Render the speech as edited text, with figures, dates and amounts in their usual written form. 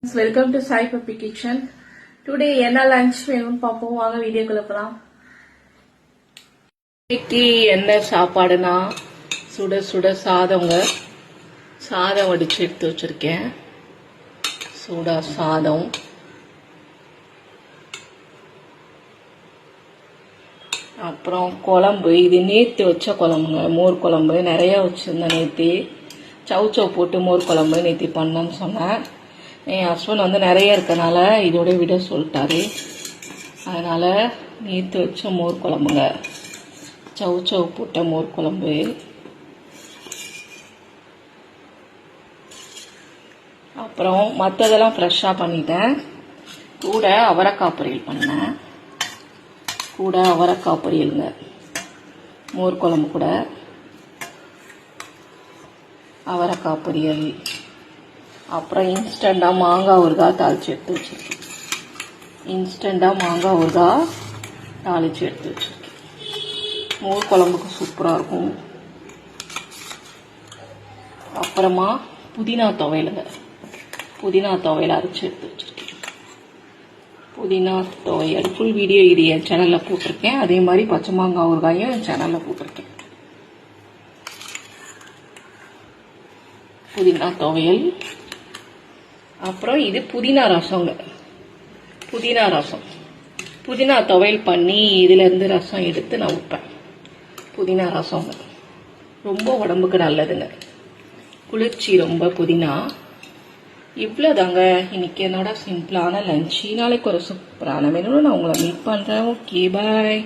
Welcome to Sai Puppy Kitchen. Today என்ன lunch வேணும்னு பார்ப்போம். வாங்க வீடியோக்குள்ள போலாம். இன்னைக்கு என்ன சாப்பாடுனா சுட சுட சாதங்க. சாதம் வடிச்சு எடுத்து வச்சிருக்கேன். சூடா சாதம். அப்புறம் குழம்பு. இது நேத்து வச்ச குழம்புங்க. மோர் குழம்பு நிறைய வச்சிருந்தேன் நேத்தி. சவுச்சவ் போட்டு மோர் குழம்பு நேத்தி பண்ணேன்னு சொன்னேன். என் ஹஸ்பண்ட் நிறைய இருக்கனால இதோட விட சொல்லிட்டாரு. அதனால் நேற்று வச்ச மோர் குழம்புங்க. சவுச்சவ் போட்ட மோர் குழம்பு. அப்புறம் மற்றதெல்லாம் ஃப்ரெஷ்ஷாக பண்ணிட்டேன். கூட அவரைக்காய் பொரியல் பண்ணேன். கூட அவரைக்காய் பொரியலுங்க. மோர் குழம்பு கூட அவரைக்காய் பொரியல். அப்புறம் இன்ஸ்டண்ட்டாக மாங்காய் ஊறுகாய் தாளித்து எடுத்து வச்சுருக்கேன். மோர் குழம்புக்கு சூப்பராக இருக்கும். அப்புறமா புதினா துவையலுங்க. புதினா துவையல் அரைச்சி எடுத்து வச்சுருக்கேன். புதினா துவையல் ஃபுல் வீடியோ இது என் சேனலில் போட்டிருக்கேன். அதே மாதிரி பச்சை மாங்காய் ஊறுகாயும் என் சேனலில் போட்டிருக்கேன். புதினா துவையல். அப்புறம் இது புதினா ரசங்க. புதினா துவையல் பண்ணி இதிலேருந்து ரசம் எடுத்து நான் வைப்பேன். புதினா ரசங்க ரொம்ப உடம்புக்கு நல்லதுங்க. குளிர்ச்சி ரொம்ப புதினா. இவ்வளோதாங்க இன்னைக்கு என்னோட சிம்பிளான லஞ்ச். நாளைக்கு ஒரு சூப்பரான மெனு நான் உங்களை மீட் பண்ணுறேன். Okay bye.